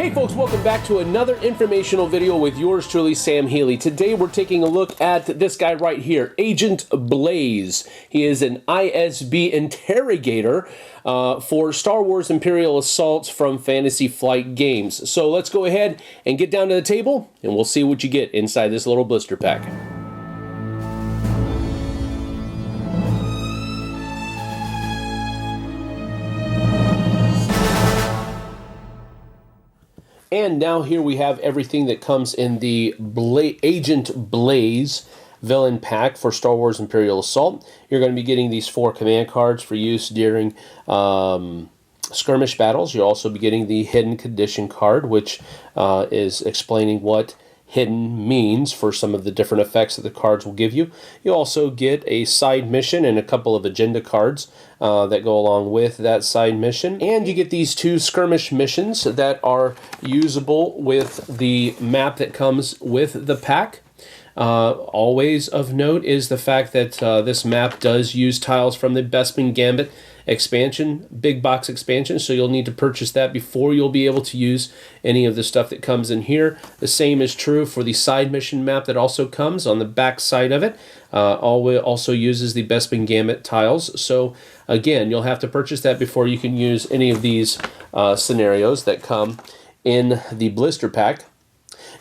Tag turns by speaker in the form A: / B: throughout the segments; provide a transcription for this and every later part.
A: Hey folks, welcome back to another informational video with yours truly, Sam Healey. Today we're taking a look at this guy right here, Agent Blaise. He is an ISB interrogator for Star Wars Imperial Assault from Fantasy Flight Games. So let's go ahead and get down to the table and we'll see what you get inside this little blister pack. And now here we have everything that comes in the Agent Blaise Villain Pack for Star Wars Imperial Assault. You're going to be getting these 4 command cards for use during skirmish battles. You'll also be getting the Hidden Condition card, which is explaining what hidden means for some of the different effects that the cards will give you. You also get a side mission and a couple of agenda cards that go along with that side mission. And you get these 2 skirmish missions that are usable with the map that comes with the pack. Always of note is the fact that this map does use tiles from the Bespin Gambit expansion, big box expansion, so you'll need to purchase that before you'll be able to use any of the stuff that comes in here. The same is true for the side mission map that also comes on the back side of it. Also uses the Bespin Gambit tiles, so again, you'll have to purchase that before you can use any of these scenarios that come in the blister pack.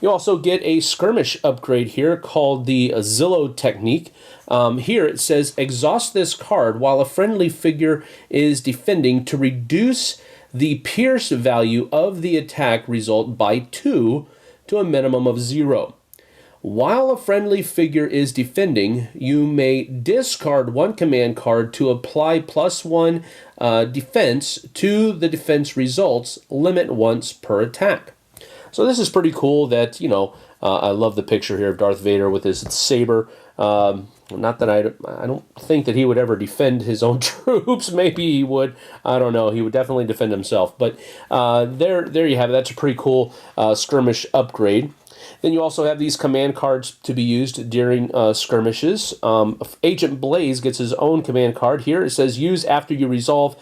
A: You also get a skirmish upgrade here called the Zillow technique. Here it says, exhaust this card while a friendly figure is defending to reduce the pierce value of the attack result by 2 to a minimum of 0. While a friendly figure is defending, you may discard 1 command card to apply +1 defense to the defense results, limit once per attack. So this is pretty cool that, you know, I love the picture here of Darth Vader with his saber. Not that I don't think that he would ever defend his own troops. Maybe he would. I don't know. He would definitely defend himself. But there you have it. That's a pretty cool skirmish upgrade. Then you also have these command cards to be used during skirmishes. Agent Blaise gets his own command card here. It says, use after you resolve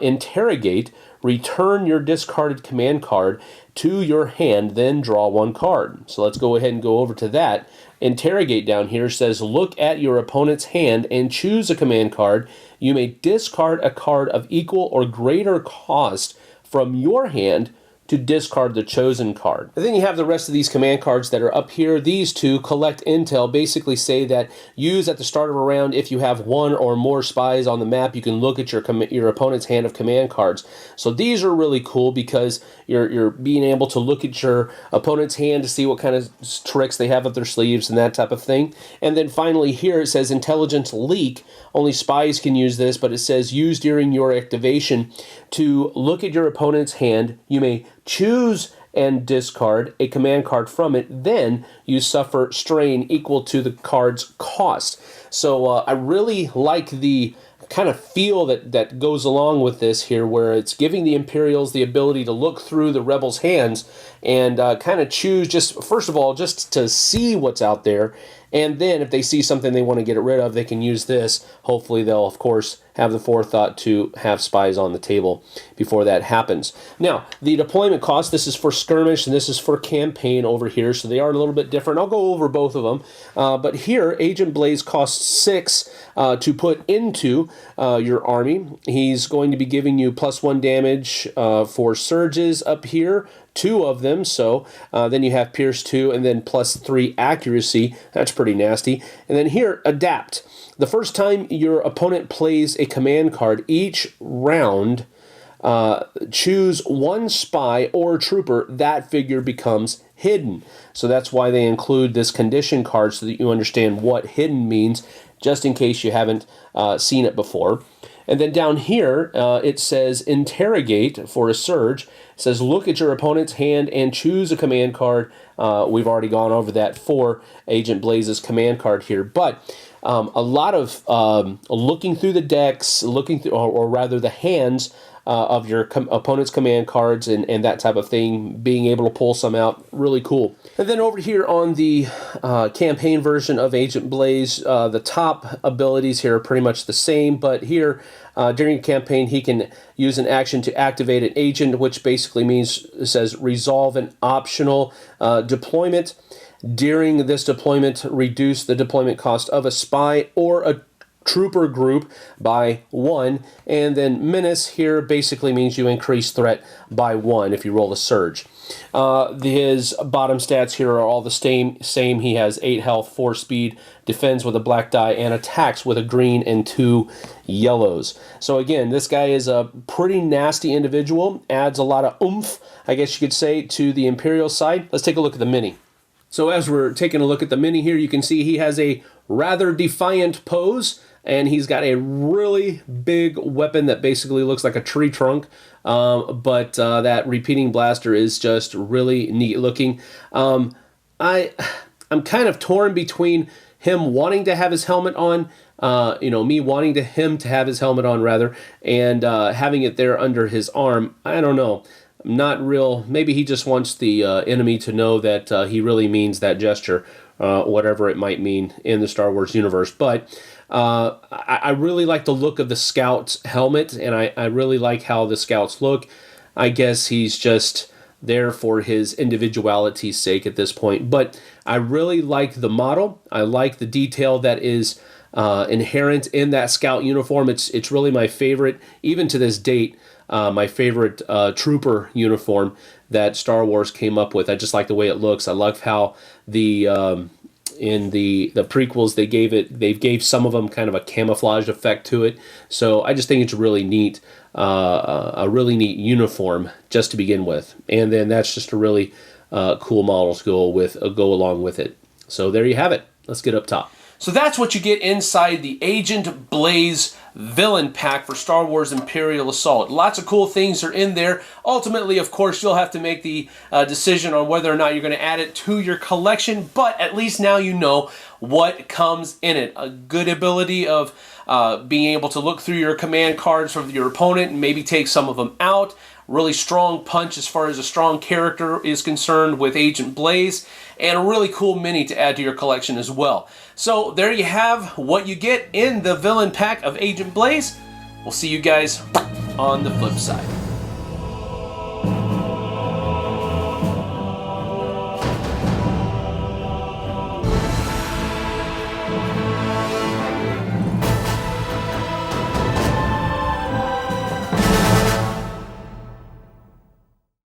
A: interrogate. Return your discarded command card to your hand, then draw 1 card. So let's go ahead and go over to that. Interrogate down here says, look at your opponent's hand and choose a command card. You may discard a card of equal or greater cost from your hand to discard the chosen card. And then you have the rest of these command cards that are up here. These 2, collect intel, basically say that use at the start of a round if you have 1 or more spies on the map, you can look at your opponent's hand of command cards. So these are really cool because you're being able to look at your opponent's hand to see what kind of tricks they have up their sleeves and that type of thing. And then finally here it says intelligence leak. Only spies can use this, but it says use during your activation to look at your opponent's hand. You may choose and discard a command card from it, then you suffer strain equal to the card's cost. So I really like the kind of feel that goes along with this here, where it's giving the Imperials the ability to look through the Rebels' hands and kind of choose, just first of all, just to see what's out there. And then if they see something they want to get rid of, they can use this. Hopefully they'll, of course, have the forethought to have spies on the table before that happens. Now, the deployment cost, this is for skirmish and this is for campaign over here, so they are a little bit different. I'll go over both of them. But here, Agent Blaise costs 6 to put into your army. He's going to be giving you +1 damage for surges up here, 2 of them, so then you have Pierce 2 and then +3 accuracy. That's pretty nasty. And then here, adapt. The first time your opponent plays a command card each round, choose 1 spy or trooper. That figure becomes hidden. So that's why they include this condition card, so that you understand what hidden means, just in case you haven't seen it before. And then down here, it says interrogate for a surge. It says look at your opponent's hand and choose a command card. We've already gone over that for Agent Blaise's command card here. But a lot of looking through the decks, looking through, or rather the hands of your opponent's command cards and that type of thing, being able to pull some out, really cool. And then over here on the campaign version of Agent Blaise, the top abilities here are pretty much the same, but here during a campaign he can use an action to activate an agent, which basically means, it says, resolve an optional deployment. During this deployment, reduce the deployment cost of a spy or a trooper group by 1, and then menace here basically means you increase threat by 1 if you roll a surge. His bottom stats here are all the same. He has 8 health, 4 speed, defends with a black die, and attacks with a green and 2 yellows. So again, this guy is a pretty nasty individual, adds a lot of oomph, I guess you could say, to the Imperial side. Let's take a look at the mini. So as we're taking a look at the mini here, you can see he has a rather defiant pose, and he's got a really big weapon that basically looks like a tree trunk, but that repeating blaster is just really neat looking. I'm kind of torn between him wanting to have his helmet on, me wanting him to have his helmet on rather, and having it there under his arm. I don't know. Not real. Maybe he just wants the enemy to know that he really means that gesture, whatever it might mean in the Star Wars universe. But I really like the look of the Scout's helmet, and I really like how the Scouts look. I guess he's just there for his individuality's sake at this point. But I really like the model. I like the detail that is inherent in that Scout uniform. It's really my favorite, even to this date. My favorite trooper uniform that Star Wars came up with. I just like the way it looks. I love how the in the prequels they gave some of them kind of a camouflage effect to it. So I just think it's really neat, a really neat uniform just to begin with, and then that's just a really cool model to go along with it. So there you have it. Let's get up top. So that's what you get inside the Agent Blaise Villain Pack for Star Wars Imperial Assault. Lots of cool things are in there. Ultimately, of course, you'll have to make the decision on whether or not you're going to add it to your collection, but at least now you know what comes in it. A good ability of being able to look through your command cards of your opponent and maybe take some of them out. Really strong punch as far as a strong character is concerned with Agent Blaise, and a really cool mini to add to your collection as well. So there you have what you get in the Villain Pack of Agent Blaise. We'll see you guys on the flip side.